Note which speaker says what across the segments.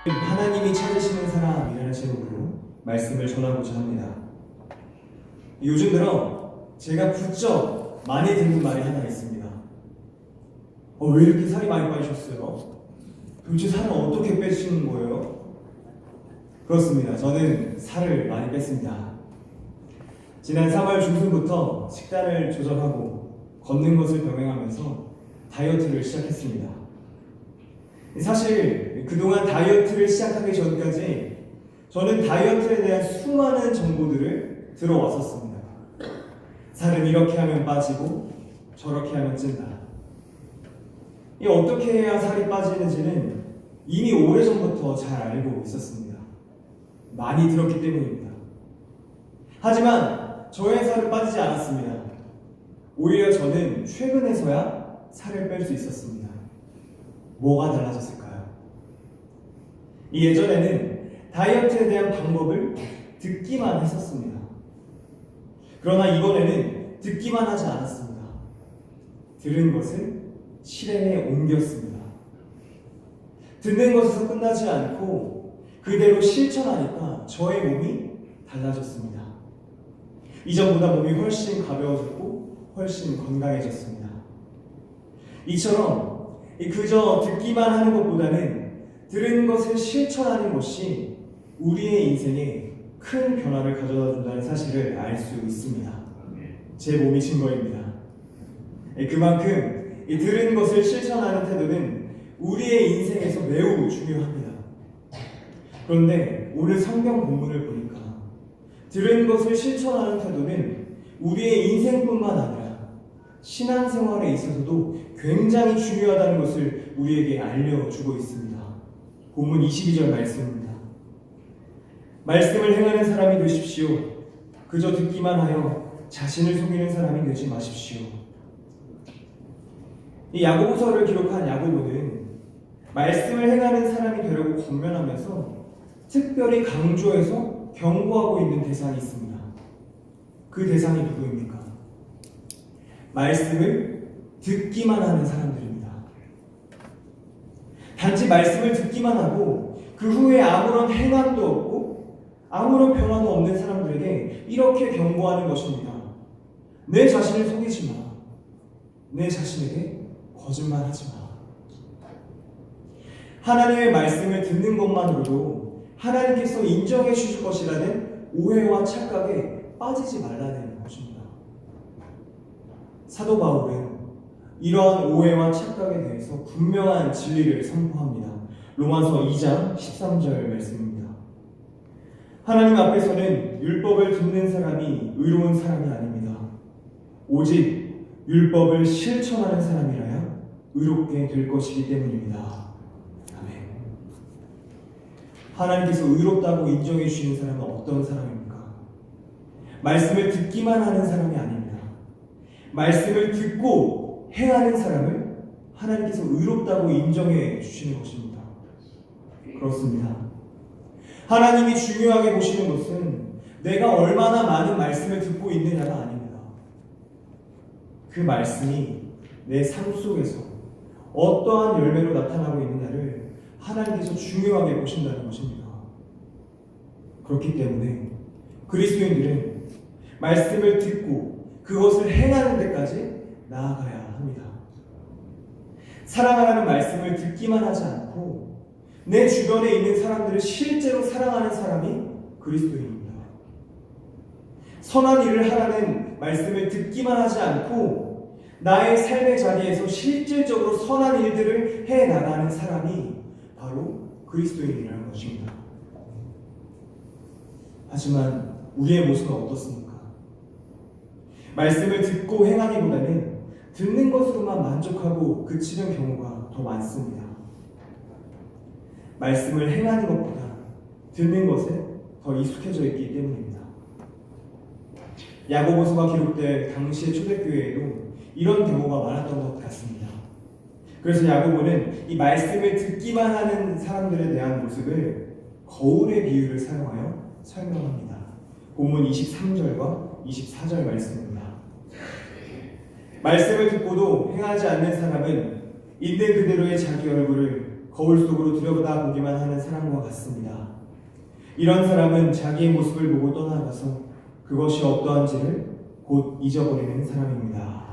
Speaker 1: 하나님이 찾으시는 사람이라는 제목으로 말씀을 전하고자 합니다. 요즘 들어 제가 부쩍 많이 듣는 말이 하나 있습니다. 왜 이렇게 살이 많이 빠지셨어요? 도대체 살을 어떻게 빼시는 거예요? 그렇습니다. 저는 살을 많이 뺐습니다. 지난 3월 중순부터 식단을 조절하고 걷는 것을 병행하면서 다이어트를 시작했습니다. 사실 그동안 다이어트를 시작하기 전까지 저는 다이어트에 대한 수많은 정보들을 들어왔었습니다. 살은 이렇게 하면 빠지고 저렇게 하면 찐다. 이 어떻게 해야 살이 빠지는지는 이미 오래전부터 잘 알고 있었습니다. 많이 들었기 때문입니다. 하지만 저의 살은 빠지지 않았습니다. 오히려 저는 최근에서야 살을 뺄 수 있었습니다. 뭐가 달라졌을까요? 예전에는 다이어트에 대한 방법을 듣기만 했었습니다. 그러나 이번에는 듣기만 하지 않았습니다. 들은 것을 실행에 옮겼습니다. 듣는 것에서 끝나지 않고 그대로 실천하니까 저의 몸이 달라졌습니다. 이전보다 몸이 훨씬 가벼워졌고 훨씬 건강해졌습니다. 이처럼 그저 듣기만 하는 것보다는 들은 것을 실천하는 것이 우리의 인생에 큰 변화를 가져다 준다는 사실을 알 수 있습니다. 제 몸이 증거입니다. 그만큼 들은 것을 실천하는 태도는 우리의 인생에서 매우 중요합니다. 그런데 오늘 성경 본문을 보니까 들은 것을 실천하는 태도는 우리의 인생뿐만 아니라 신앙생활에 있어서도 굉장히 중요하다는 것을 우리에게 알려주고 있습니다. 본문 22절 말씀입니다. 말씀을 행하는 사람이 되십시오. 그저 듣기만 하여 자신을 속이는 사람이 되지 마십시오. 이 야고보서를 기록한 야고보는 말씀을 행하는 사람이 되려고 권면하면서 특별히 강조해서 경고하고 있는 대상이 있습니다. 그 대상이 누구입니까? 말씀을 듣기만 하는 사람들입니다. 단지 말씀을 듣기만 하고 그 후에 아무런 행함도 없고 아무런 변화도 없는 사람들에게 이렇게 경고하는 것입니다. 내 자신을 속이지 마. 내 자신에게 거짓말하지 마. 하나님의 말씀을 듣는 것만으로도 하나님께서 인정해 주실 것이라는 오해와 착각에 빠지지 말라는 것입니다. 사도 바울은 이러한 오해와 착각에 대해서 분명한 진리를 선포합니다. 로마서 2장 13절 말씀입니다. 하나님 앞에서는 율법을 듣는 사람이 의로운 사람이 아닙니다. 오직 율법을 실천하는 사람이라야 의롭게 될 것이기 때문입니다. 아멘. 하나님께서 의롭다고 인정해 주시는 사람은 어떤 사람입니까? 말씀을 듣기만 하는 사람이 아닙니다. 말씀을 듣고 행하는 사람을 하나님께서 의롭다고 인정해 주시는 것입니다. 그렇습니다. 하나님이 중요하게 보시는 것은 내가 얼마나 많은 말씀을 듣고 있느냐가 아닙니다. 그 말씀이 내 삶 속에서 어떠한 열매로 나타나고 있느냐를 하나님께서 중요하게 보신다는 것입니다. 그렇기 때문에 그리스도인들은 말씀을 듣고 그것을 행하는 데까지 나아가야 합니다. 사랑하라는 말씀을 듣기만 하지 않고 내 주변에 있는 사람들을 실제로 사랑하는 사람이 그리스도인입니다. 선한 일을 하라는 말씀을 듣기만 하지 않고 나의 삶의 자리에서 실질적으로 선한 일들을 해나가는 사람이 바로 그리스도인이라는 것입니다. 하지만 우리의 모습은 어떻습니까? 말씀을 듣고 행하기보다는 듣는 것으로만 만족하고 그치는 경우가 더 많습니다. 말씀을 행하는 것보다 듣는 것에 더 익숙해져 있기 때문입니다. 야고보서가 기록될 당시의 초대교회에도 이런 경우가 많았던 것 같습니다. 그래서 야고보는 이 말씀을 듣기만 하는 사람들에 대한 모습을 거울의 비유를 사용하여 설명합니다. 본문 23절과 24절 말씀입니다. 말씀을 듣고도 행하지 않는 사람은 있는 그대로의 자기 얼굴을 거울 속으로 들여다보기만 하는 사람과 같습니다. 이런 사람은 자기의 모습을 보고 떠나가서 그것이 어떠한지를 곧 잊어버리는 사람입니다.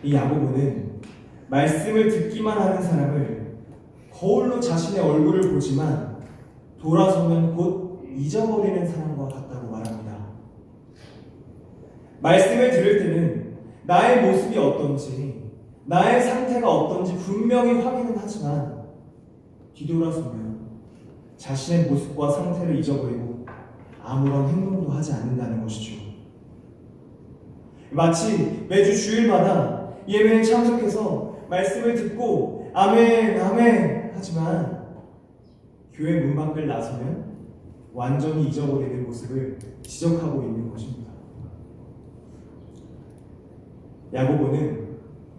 Speaker 1: 이 야고보는 말씀을 듣기만 하는 사람을 거울로 자신의 얼굴을 보지만 돌아서면 곧 잊어버리는 사람과 같다고 말합니다. 말씀을 들을 때는 나의 모습이 어떤지, 나의 상태가 어떤지 분명히 확인은 하지만 뒤돌아서면 자신의 모습과 상태를 잊어버리고 아무런 행동도 하지 않는다는 것이죠. 마치 매주 주일마다 예배에 참석해서 말씀을 듣고 아멘 아멘 하지만 교회 문 밖을 나서면 완전히 잊어버리는 모습을 지적하고 있는 것입니다. 야고보는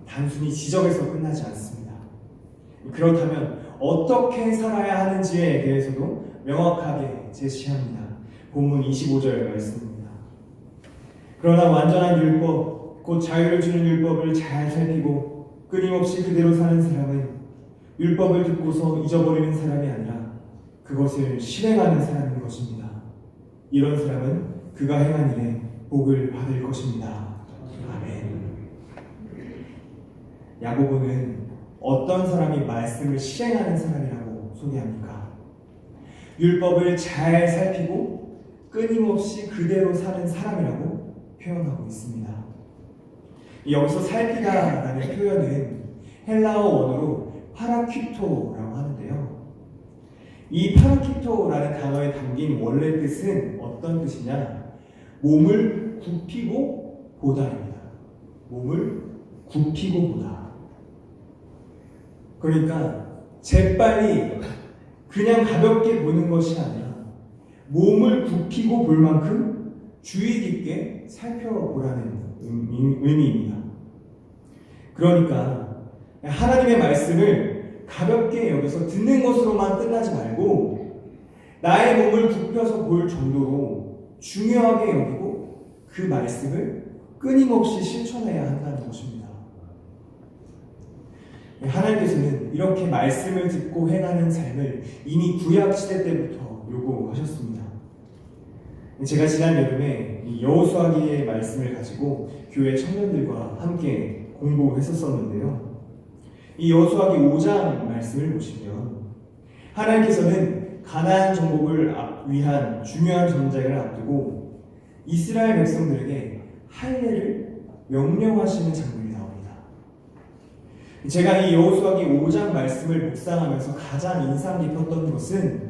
Speaker 1: 단순히 지적에서 끝나지 않습니다. 그렇다면 어떻게 살아야 하는지에 대해서도 명확하게 제시합니다. 본문 25절 말씀입니다. 그러나 완전한 율법, 곧 자유를 주는 율법을 잘 살피고 끊임없이 그대로 사는 사람은 율법을 듣고서 잊어버리는 사람이 아니라 그것을 실행하는 사람인 것입니다. 이런 사람은 그가 행한 일에 복을 받을 것입니다. 아멘. 야고보는 어떤 사람이 말씀을 실행하는 사람이라고 소개합니까? 율법을 잘 살피고 끊임없이 그대로 사는 사람이라고 표현하고 있습니다. 여기서 살피다라는 표현은 헬라어 원어로 파라퀴토라고 하는데요. 이 파라퀴토라는 단어에 담긴 원래 뜻은 어떤 뜻이냐? 몸을 굽히고 보다입니다. 몸을 굽히고 보다. 그러니까 재빨리 그냥 가볍게 보는 것이 아니라 몸을 굽히고 볼 만큼 주의 깊게 살펴보라는 의미입니다. 그러니까 하나님의 말씀을 가볍게 여기서 듣는 것으로만 끝나지 말고 나의 몸을 굽혀서 볼 정도로 중요하게 여기고 그 말씀을 끊임없이 실천해야 한다는 것입니다. 하나님께서는 이렇게 말씀을 듣고 행하는 삶을 이미 구약시대 때부터 요구하셨습니다. 제가 지난 여름에 이 여호수아기의 말씀을 가지고 교회 청년들과 함께 공부했었는데요. 이 여호수아기 5장 말씀을 보시면 하나님께서는 가나안 정복을 위한 중요한 전쟁을 앞두고 이스라엘 백성들에게 할례를 명령하시는 장면이 나옵니다. 제가 이 여호수아기 5장 말씀을 묵상하면서 가장 인상 깊었던 것은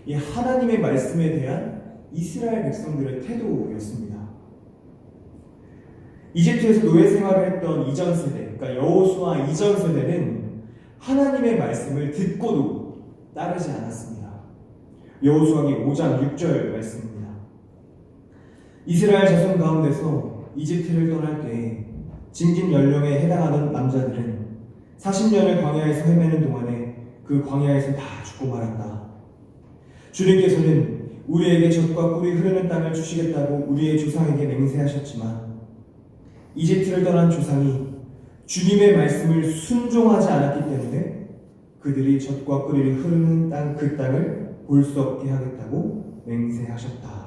Speaker 1: 이 하나님의 말씀에 대한 이스라엘 백성들의 태도였습니다. 이집트에서 노예 생활을 했던 이전 세대, 그러니까 여호수아 이전 세대는 하나님의 말씀을 듣고도 따르지 않았습니다. 여호수아기 5장 6절 말씀입니다. 이스라엘 자손 가운데서 이집트를 떠날 때 징집 연령에 해당하던 남자들은 40년을 광야에서 헤매는 동안에 그 광야에서 다 죽고 말았다. 주님께서는 우리에게 젖과 꿀이 흐르는 땅을 주시겠다고 우리의 조상에게 맹세하셨지만 이집트를 떠난 조상이 주님의 말씀을 순종하지 않았기 때문에 그들이 젖과 꿀이 흐르는 땅 그 땅을 볼 수 없게 하겠다고 맹세하셨다.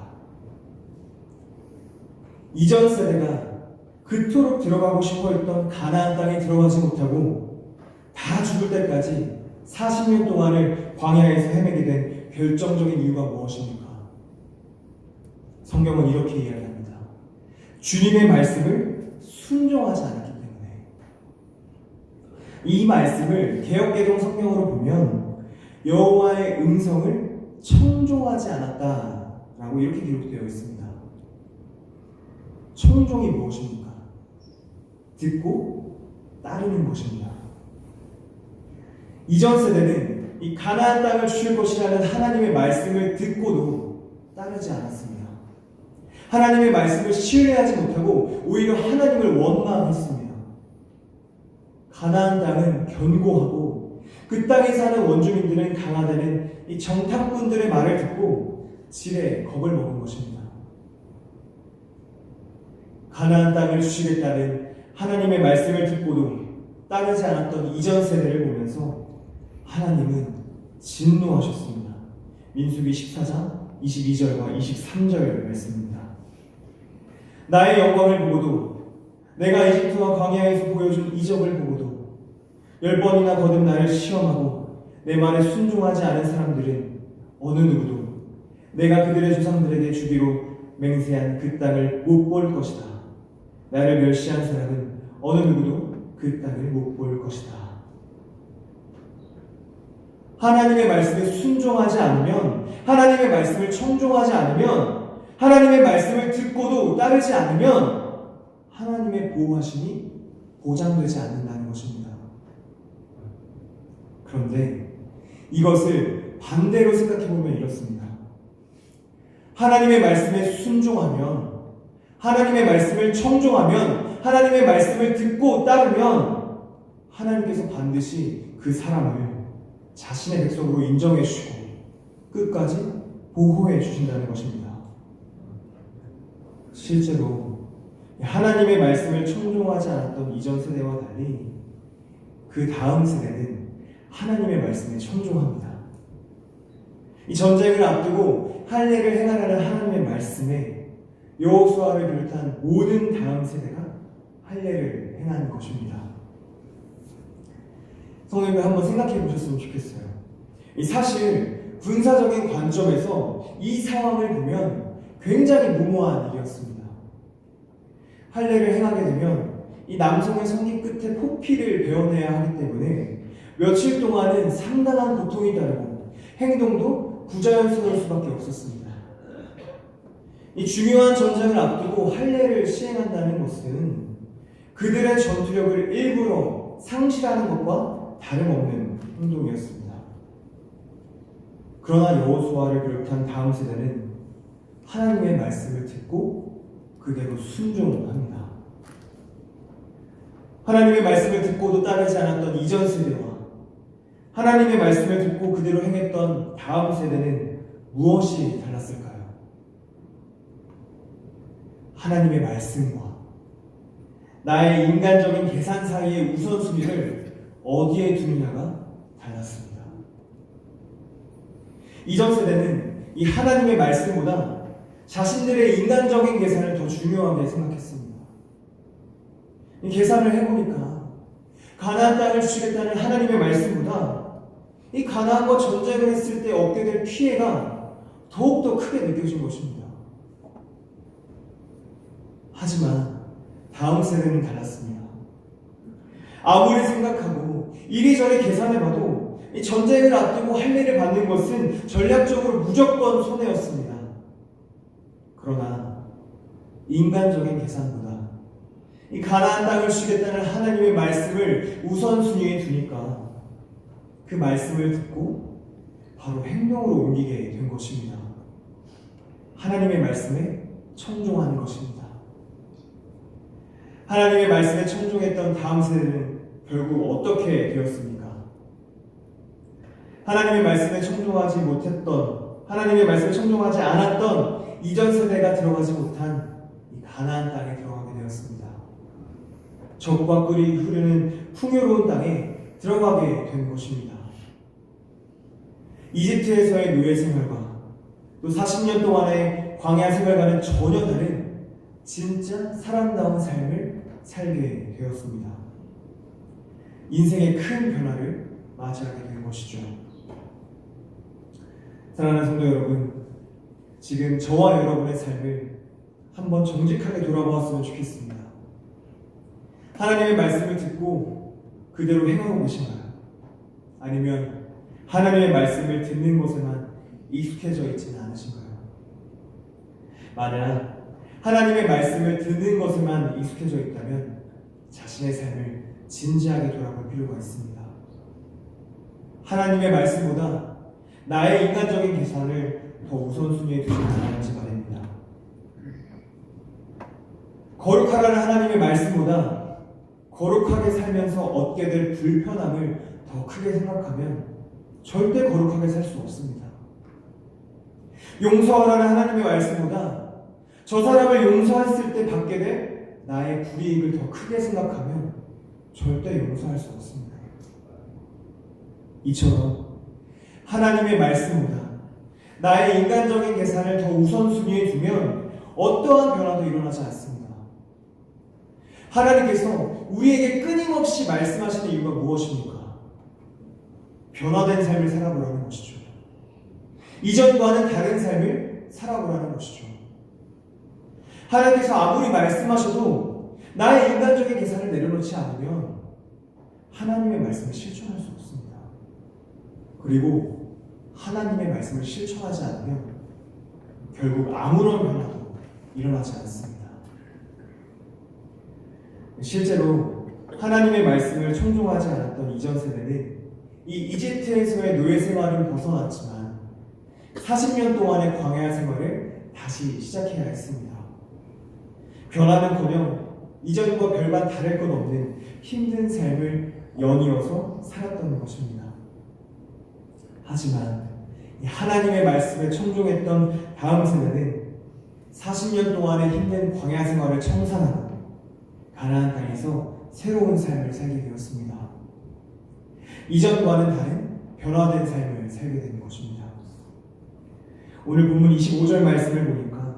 Speaker 1: 이전 세대가 그토록 들어가고 싶어 했던 가나안 땅에 들어가지 못하고 다 죽을 때까지 40년 동안을 광야에서 헤매게 된 결정적인 이유가 무엇입니까? 성경은 이렇게 이야기합니다. 주님의 말씀을 순종하지 않았기 때문에. 이 말씀을 개역개정 성경으로 보면 여호와의 음성을 청종하지 않았다라고 이렇게 기록되어 있습니다. 청종이 무엇입니까? 듣고 따르는 것입니다. 이전 세대는 이 가나안 땅을 주실 것이라는 하나님의 말씀을 듣고도 따르지 않았습니다. 하나님의 말씀을 신뢰하지 못하고 오히려 하나님을 원망했습니다. 가나안 땅은 견고하고 그 땅에 사는 원주민들은 강하다는 이 정탐꾼들의 말을 듣고 지레 겁을 먹은 것입니다. 가나안 땅을 주시겠다는 하나님의 말씀을 듣고도 따르지 않았던 이전 세대를 보면서 하나님은 진노하셨습니다. 민수기 14장 22절과 23절 말씀입니다. 나의 영광을 보고도 내가 이집트와 광야에서 보여준 이적을 보고도 10번이나 거듭 나를 시험하고 내 말에 순종하지 않은 사람들은 어느 누구도 내가 그들의 조상들에게 주기로 맹세한 그 땅을 못 볼 것이다. 나를 멸시한 사람은 어느 누구도 그 땅을 못 볼 것이다. 하나님의 말씀에 순종하지 않으면, 하나님의 말씀을 청종하지 않으면, 하나님의 말씀을 듣고도 따르지 않으면 하나님의 보호하심이 보장되지 않는다는 것입니다. 그런데 이것을 반대로 생각해보면 이렇습니다. 하나님의 말씀에 순종하면, 하나님의 말씀을 청종하면, 하나님의 말씀을 듣고 따르면 하나님께서 반드시 그 사람을 자신의 백성으로 인정해 주시고 끝까지 보호해 주신다는 것입니다. 실제로 하나님의 말씀을 청종하지 않았던 이전 세대와 달리 그 다음 세대는 하나님의 말씀에 청종합니다. 이 전쟁을 앞두고 할례를 행하라는 하나님의 말씀에 여호수아를 비롯한 모든 다음 세대가 할례를 행하는 것입니다. 성도님들 한번 생각해 보셨으면 좋겠어요. 사실 군사적인 관점에서 이 상황을 보면 굉장히 무모한 일이었습니다. 할례를 행하게 되면 이 남성의 성기 끝에 포피를 베어내야 하기 때문에 며칠 동안은 상당한 고통이 따르고 행동도 부자연스러울 수밖에 없었습니다. 이 중요한 전쟁을 앞두고 할례를 시행한다는 것은 그들의 전투력을 일부러 상실하는 것과 다름없는 행동이었습니다. 그러나 여호수아를 비롯한 다음 세대는 하나님의 말씀을 듣고 그대로 순종합니다. 하나님의 말씀을 듣고도 따르지 않았던 이전 세대와 하나님의 말씀을 듣고 그대로 행했던 다음 세대는 무엇이 달랐을까요? 하나님의 말씀과 나의 인간적인 계산 사이의 우선순위를 어디에 두느냐가 달랐습니다. 이전 세대는 이 하나님의 말씀보다 자신들의 인간적인 계산을 더 중요하게 생각했습니다. 이 계산을 해보니까 가나안 땅을 주시겠다는 하나님의 말씀보다 이 가나안과 전쟁을 했을 때 얻게 될 피해가 더욱더 크게 느껴진 것입니다. 하지만 다음 세대는 달랐습니다. 아무리 생각하고 이리저리 계산해봐도 이 전쟁을 앞두고 할례를 받는 것은 전략적으로 무조건 손해였습니다. 그러나 인간적인 계산보다 이 가나안 땅을 주겠다는 하나님의 말씀을 우선순위에 두니까 그 말씀을 듣고 바로 행동으로 옮기게 된 것입니다. 하나님의 말씀에 청종하는 것입니다. 하나님의 말씀에 청종했던 다음 세대는 결국 어떻게 되었습니까? 하나님의 말씀에 청종하지 못했던, 하나님의 말씀에 청종하지 않았던 이전 세대가 들어가지 못한 이 가나안 땅에 들어가게 되었습니다. 적과 꿀이 흐르는 풍요로운 땅에 들어가게 된 것입니다. 이집트에서의 노예 생활과 또 40년 동안의 광야 생활과는 전혀 다른 진짜 사람다운 삶을 살게 되었습니다. 인생의 큰 변화를 맞이하게 된 것이죠. 사랑하는 성도 여러분, 지금 저와 여러분의 삶을 한번 정직하게 돌아보았으면 좋겠습니다. 하나님의 말씀을 듣고 그대로 행하고 계신가요? 아니면 하나님의 말씀을 듣는 것에만 익숙해져 있지는 않으신가요? 만약 하나님의 말씀을 듣는 것에만 익숙해져 있다면 자신의 삶을 진지하게 돌아볼 필요가 있습니다. 하나님의 말씀보다 나의 인간적인 계산을 더 우선순위에 두지 않았는지 말입니다. 거룩하라는 하나님의 말씀보다 거룩하게 살면서 얻게 될 불편함을 더 크게 생각하면 절대 거룩하게 살 수 없습니다. 용서하라는 하나님의 말씀보다 저 사람을 용서했을 때 받게 될 나의 불이익을 더 크게 생각하면 절대 용서할 수 없습니다. 이처럼 하나님의 말씀보다 나의 인간적인 계산을 더 우선순위에 두면 어떠한 변화도 일어나지 않습니다. 하나님께서 우리에게 끊임없이 말씀하시는 이유가 무엇입니까? 변화된 삶을 살아보라는 것이죠. 이전과는 다른 삶을 살아보라는 것이죠. 하나님께서 아무리 말씀하셔도 나의 인간적인 계산을 내려놓지 않으면 하나님의 말씀을 실천할 수 없습니다. 그리고 하나님의 말씀을 실천하지 않으면 결국 아무런 변화도 일어나지 않습니다. 실제로 하나님의 말씀을 청종하지 않았던 이전 세대는 이 이집트에서의 노예 생활을 벗어났지만 40년 동안의 광야 생활을 다시 시작해야 했습니다. 변화는커녕 이전과 별반 다를 것 없는 힘든 삶을 연이어서 살았던 것입니다. 하지만 하나님의 말씀에 청종했던 다음 세대는 40년 동안의 힘든 광야 생활을 청산하고 가나안 땅에서 새로운 삶을 살게 되었습니다. 이전과는 다른 변화된 삶을 살게 된 것입니다. 오늘 본문 25절 말씀을 보니까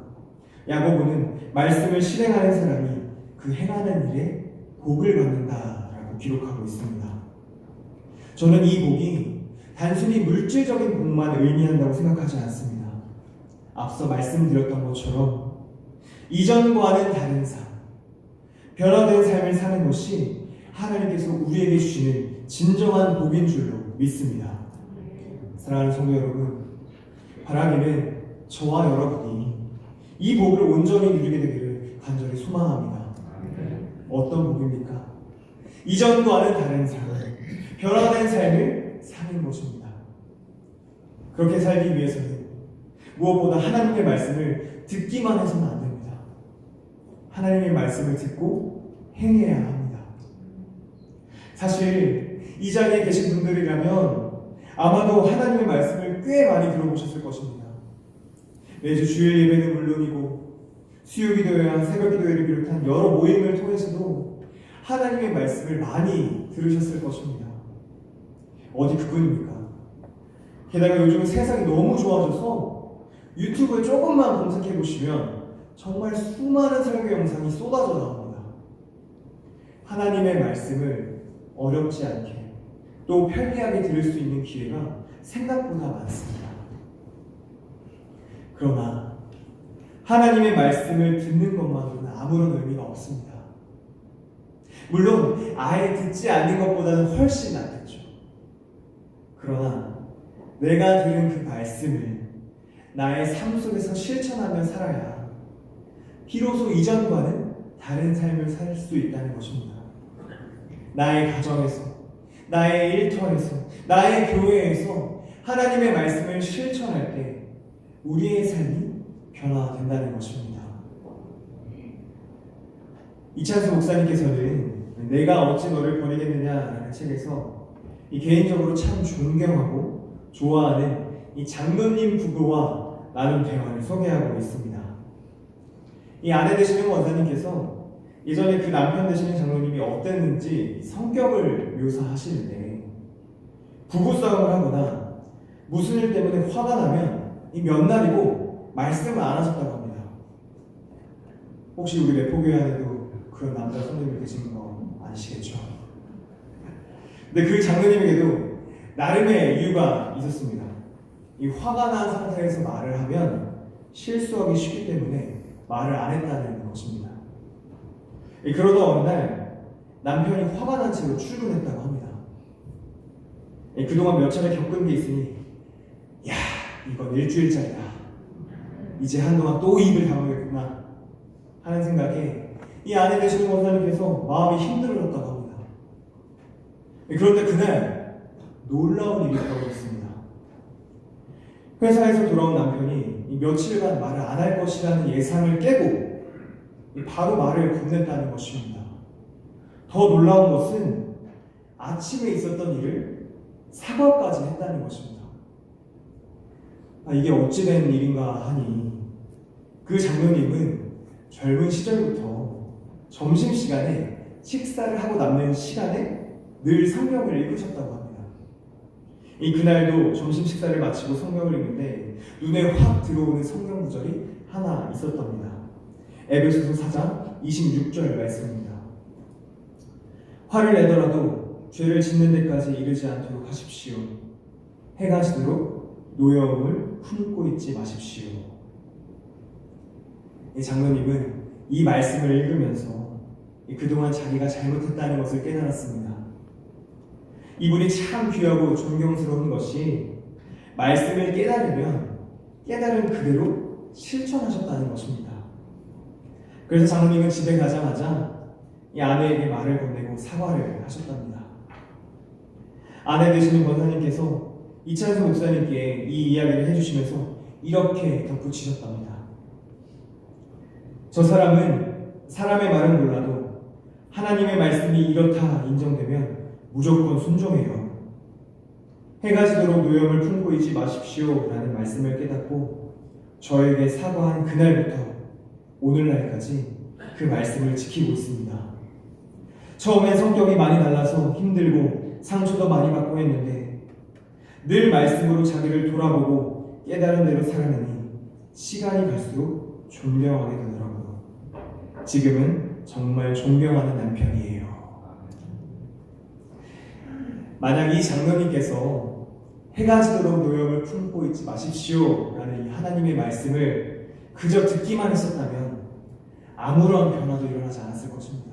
Speaker 1: 야고보는 말씀을 실행하는 사람이 그 행하는 일에 복을 받는다라고 기록하고 있습니다. 저는 이 복이 단순히 물질적인 복만 의미한다고 생각하지 않습니다. 앞서 말씀드렸던 것처럼 이전과는 다른 삶, 변화된 삶을 사는 것이 하나님께서 우리에게 주시는 진정한 복인 줄로 믿습니다. 사랑하는 성도 여러분, 바라기는 저와 여러분이 이 복을 온전히 누리게 되기를 간절히 소망합니다. 어떤 복입니까? 이전과는 다른 삶, 변화된 삶을 사는 것입니다. 그렇게 살기 위해서는 무엇보다 하나님의 말씀을 듣기만 해서는 안 됩니다. 하나님의 말씀을 듣고 행해야 합니다. 사실 이 자리에 계신 분들이라면 아마도 하나님의 말씀을 꽤 많이 들어보셨을 것입니다. 매주 주일 예배는 물론이고 수요기도회와 새벽기도회를 비롯한 여러 모임을 통해서도 하나님의 말씀을 많이 들으셨을 것입니다. 어디 그뿐입니까? 게다가 요즘 세상이 너무 좋아져서 유튜브에 조금만 검색해 보시면 정말 수많은 설교 영상이 쏟아져 나옵니다. 하나님의 말씀을 어렵지 않게 또 편리하게 들을 수 있는 기회가 생각보다 많습니다. 그러나 하나님의 말씀을 듣는 것만으로는 아무런 의미가 없습니다. 물론 아예 듣지 않는 것보다는 훨씬 낫겠죠. 그러나 내가 들은 그 말씀을 나의 삶 속에서 실천하며 살아야 비로소 이전과는 다른 삶을 살 수 있다는 것입니다. 나의 가정에서, 나의 일터에서, 나의 교회에서 하나님의 말씀을 실천할 때 우리의 삶이 변화된다는 것입니다. 이찬수 목사님께서는 내가 어찌 너를 버리겠느냐라는 책에서 개인적으로 참 존경하고 좋아하는 이 장로님 부부와 나눈 대화를 소개하고 있습니다. 이 아내 되시는 원사님께서 예전에 그 남편 되시는 장로님이 어땠는지 성격을 묘사하시는데 부부싸움을 하거나 무슨 일 때문에 화가 나면 이 몇 날이고 말씀을 안 하셨다고 합니다. 혹시 우리 레포교회 안에도 그런 남자 성도님이 계신 거 아시겠죠? 근데 그 장로님에게도 나름의 이유가 있었습니다. 이 화가 난 상태에서 말을 하면 실수하기 쉽기 때문에 말을 안 했다는 것입니다. 그러다 어느 날 남편이 화가 난 채로 출근했다고 합니다. 그동안 몇 차례 겪은 게 있으니 야, 이건 일주일짜리다. 이제 한동안 또 입을 다물겠구나 하는 생각에 이 아내 되시는 원사님께서 마음이 힘들어졌다고 합니다. 그런데 그날 놀라운 일이 벌어졌습니다. 회사에서 돌아온 남편이 며칠간 말을 안 할 것이라는 예상을 깨고 바로 말을 건넸다는 것입니다. 더 놀라운 것은 아침에 있었던 일을 사과까지 했다는 것입니다. 이게 어찌된 일인가 하니 그 장로님은 젊은 시절부터 점심시간에 식사를 하고 남는 시간에 늘 성경을 읽으셨다고 합니다. 그날도 점심 식사를 마치고 성경을 읽는데 눈에 확 들어오는 성경 구절이 하나 있었답니다. 에베소서 4장 26절 말씀입니다. 화를 내더라도 죄를 짓는 데까지 이르지 않도록 하십시오. 해가 지도록 노여움을 품고 있지 마십시오. 이 장로님은 이 말씀을 읽으면서 그동안 자기가 잘못했다는 것을 깨달았습니다. 이분이 참 귀하고 존경스러운 것이 말씀을 깨달으면 깨달은 그대로 실천하셨다는 것입니다. 그래서 장로님은 집에 가자마자 이 아내에게 말을 건네고 사과를 하셨답니다. 아내 되시는 권사님께서 이찬수 목사님께 이 이야기를 해주시면서 이렇게 덧붙이셨답니다. 저 사람은 사람의 말은 몰라도 하나님의 말씀이 이렇다 인정되면 무조건 순종해요. 해가 지도록 노염을 품고 있지 마십시오 라는 말씀을 깨닫고 저에게 사과한 그날부터 오늘날까지 그 말씀을 지키고 있습니다. 처음엔 성격이 많이 달라서 힘들고 상처도 많이 받고 했는데 늘 말씀으로 자기를 돌아보고 깨달은 대로 살아내니 시간이 갈수록 존경하게 되더라고요. 지금은 정말 존경하는 남편이에요. 만약 이 장로님께서 해가 지도록 노염을 품고 있지 마십시오 라는 이 하나님의 말씀을 그저 듣기만 했었다면 아무런 변화도 일어나지 않았을 것입니다.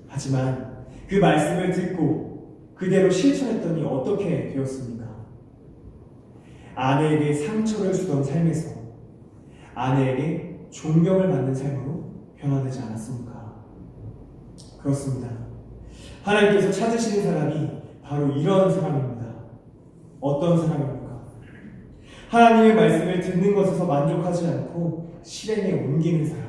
Speaker 1: 하지만 그 말씀을 듣고 그대로 실천했더니 어떻게 되었습니까? 아내에게 상처를 주던 삶에서 아내에게 존경을 받는 삶으로 변화되지 않았습니까? 그렇습니다. 하나님께서 찾으시는 사람이 바로 이런 사람입니다. 어떤 사람입니까? 하나님의 말씀을 듣는 것에서 만족하지 않고 실행에 옮기는 사람.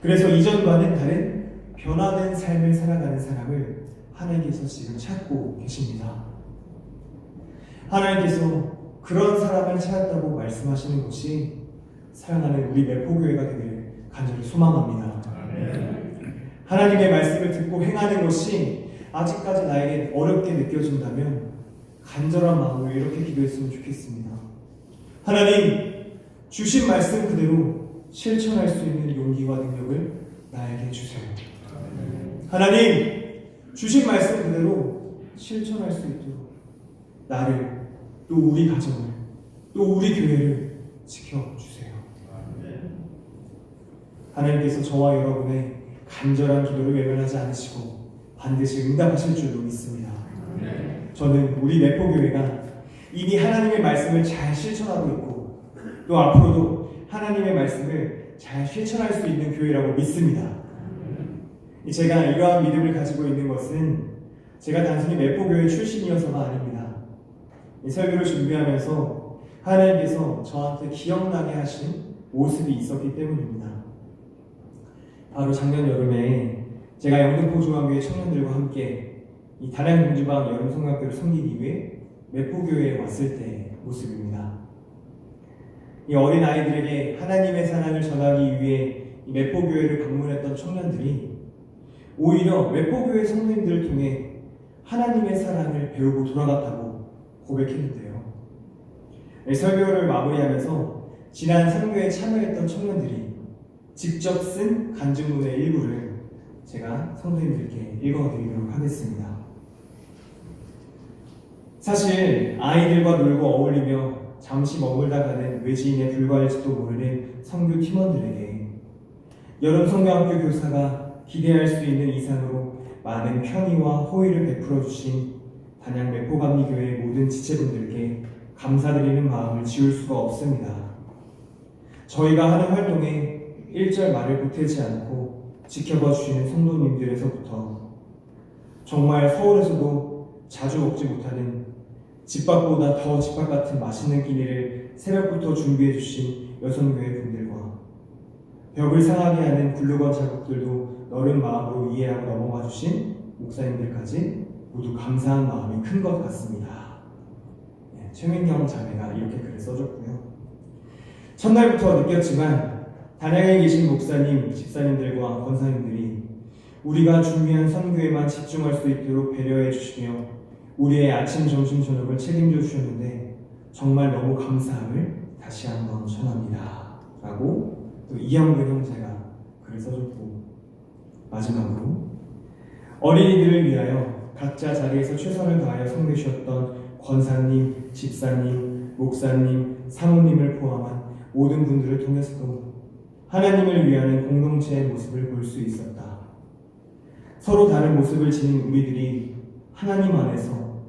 Speaker 1: 그래서 이전과는 다른 변화된 삶을 살아가는 사람을 하나님께서 지금 찾고 계십니다. 하나님께서 그런 사람을 찾았다고 말씀하시는 것이 사랑하는 우리 매포교회가 되기를 간절히 소망합니다. 하나님의 말씀을 듣고 행하는 것이 아직까지 나에게 어렵게 느껴진다면 간절한 마음으로 이렇게 기도했으면 좋겠습니다. 하나님, 주신 말씀 그대로 실천할 수 있는 용기와 능력을 나에게 주세요. 하나님, 주신 말씀 그대로 실천할 수 있도록 나를, 또 우리 가정을, 또 우리 교회를 지켜주세요. 하나님께서 저와 여러분의 간절한 기도를 외면하지 않으시고 반드시 응답하실 줄로 믿습니다. 저는 우리 매포교회가 이미 하나님의 말씀을 잘 실천하고 있고 또 앞으로도 하나님의 말씀을 잘 실천할 수 있는 교회라고 믿습니다. 제가 이러한 믿음을 가지고 있는 것은 제가 단순히 매포교회 출신이어서가 아닙니다. 이 설교를 준비하면서 하나님께서 저한테 기억나게 하신 모습이 있었기 때문입니다. 바로 작년 여름에 제가 영등포 중앙교회 청년들과 함께 이 단양공주방 여름성경학교를 섬기기 위해 매포교회에 왔을 때의 모습입니다. 이 어린 아이들에게 하나님의 사랑을 전하기 위해 이 매포교회를 방문했던 청년들이 오히려 매포교회 성도님들을 통해 하나님의 사랑을 배우고 돌아갔다고 고백했는데요. 설교를 마무리하면서 지난 설교에 참여했던 청년들이 직접 쓴 간증문의 일부를 제가 성도님들께 읽어드리도록 하겠습니다. 사실 아이들과 놀고 어울리며 잠시 머물다 가는 외지인에 불과할지도 모르는 선교 팀원들에게 여름성경학교 교사가 기대할 수 있는 이상으로 많은 편의와 호의를 베풀어 주신 단양 매포감리교회 모든 지체분들께 감사드리는 마음을 지울 수가 없습니다. 저희가 하는 활동에 1절 말을 보태지 않고 지켜봐 주시는 성도님들에서부터 정말 서울에서도 자주 먹지 못하는 집밥보다 더 집밥 같은 맛있는 끼니를 새벽부터 준비해 주신 여성교회 분들과 벽을 상하게 하는 글루건 자국들도 너른 마음으로 이해하고 넘어가 주신 목사님들까지 모두 감사한 마음이 큰 것 같습니다. 최민경 자매가 이렇게 글을 써줬고요. 첫날부터 느꼈지만 단양에 계신 목사님, 집사님들과 권사님들이 우리가 준비한 선교에만 집중할 수 있도록 배려해 주시며 우리의 아침, 점심, 저녁을 책임져 주셨는데 정말 너무 감사함을 다시 한번 전합니다. 라고 또 이영근 형제가 글을 써줬고, 마지막으로 어린이들을 위하여 각자 자리에서 최선을 다하여 섬겨 주셨던 권사님, 집사님, 목사님, 사모님을 포함한 모든 분들을 통해서도 하나님을 위하는 공동체의 모습을 볼 수 있었다. 서로 다른 모습을 지닌 우리들이 하나님 안에서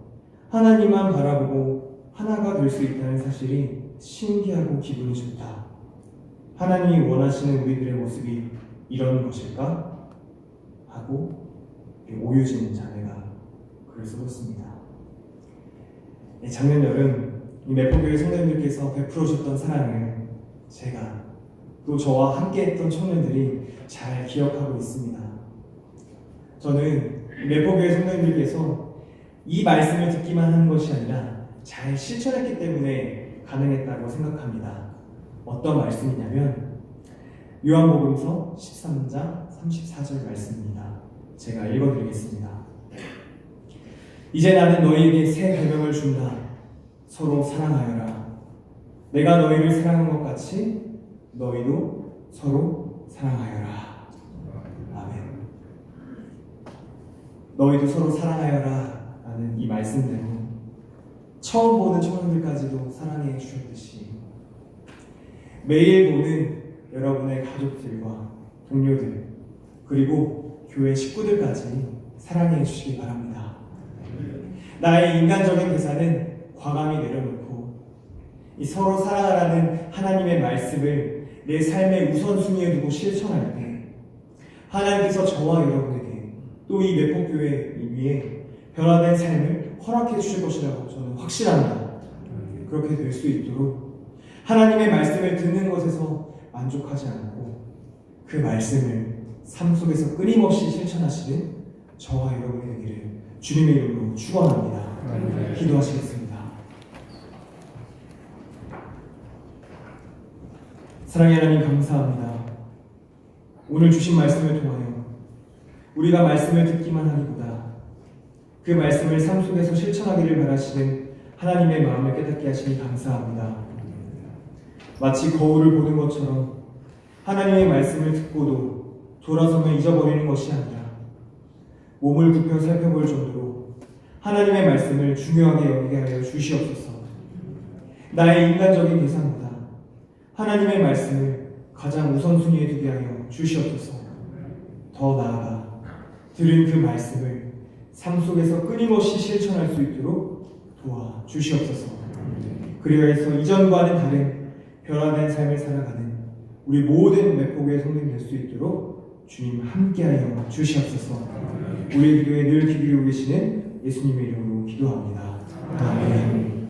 Speaker 1: 하나님만 바라보고 하나가 될 수 있다는 사실이 신기하고 기분이 좋다. 하나님이 원하시는 우리들의 모습이 이런 것일까? 하고 오유진 자매가 글을 써줬습니다. 작년 여름 이 매포교회 성도님들께서 베풀어 주셨던 사랑을 제가 또 저와 함께했던 청년들이 잘 기억하고 있습니다. 저는 매포교회 성도님들께서 이 말씀을 듣기만 한 것이 아니라 잘 실천했기 때문에 가능했다고 생각합니다. 어떤 말씀이냐면 요한복음서 13장 34절 말씀입니다. 제가 읽어드리겠습니다. 이제 나는 너희에게 새 계명을 준다. 서로 사랑하여라. 내가 너희를 사랑한 것 같이 너희도 서로 사랑하여라. 아멘. 너희도 서로 사랑하여라 라는 이 말씀대로 처음 보는 청년들까지도 사랑해 주셨듯이 매일 보는 여러분의 가족들과 동료들 그리고 교회 식구들까지 사랑해 주시기 바랍니다. 나의 인간적인 계산은 과감히 내려놓고 이 서로 사랑하라는 하나님의 말씀을 내 삶의 우선순위에 두고 실천할 때 하나님께서 저와 여러분에게 또 이 매포교회 위에 변화된 삶을 허락해 주실 것이라고 저는 확실합니다. 그렇게 될 수 있도록 하나님의 말씀을 듣는 것에서 만족하지 않고 그 말씀을 삶 속에서 끊임없이 실천하시는 저와 여러분이 되기를 주님의 이름으로 축원합니다. 기도하시겠습니다. 사랑의 하나님 감사합니다. 오늘 주신 말씀을 통하여 우리가 말씀을 듣기만 하기보다 그 말씀을 삶 속에서 실천하기를 바라시는 하나님의 마음을 깨닫게 하시니 감사합니다. 마치 거울을 보는 것처럼 하나님의 말씀을 듣고도 돌아서면 잊어버리는 것이 아니라 몸을 굽혀 살펴볼 정도로 하나님의 말씀을 중요하게 여기게 하여 주시옵소서. 나의 인간적인 계산보다 하나님의 말씀을 가장 우선순위에 두게 하여 주시옵소서. 더 나아가 들은 그 말씀을 삶 속에서 끊임없이 실천할 수 있도록 도와 주시옵소서. 그리하여서 이전과는 다른 변화된 삶을 살아가는 우리 모든 매포교회 성도님 될 수 있도록 주님 함께하여 주시옵소서. 우리의 기도에 늘 귀 기울이고 계시는 예수님의 이름으로 기도합니다. 아멘.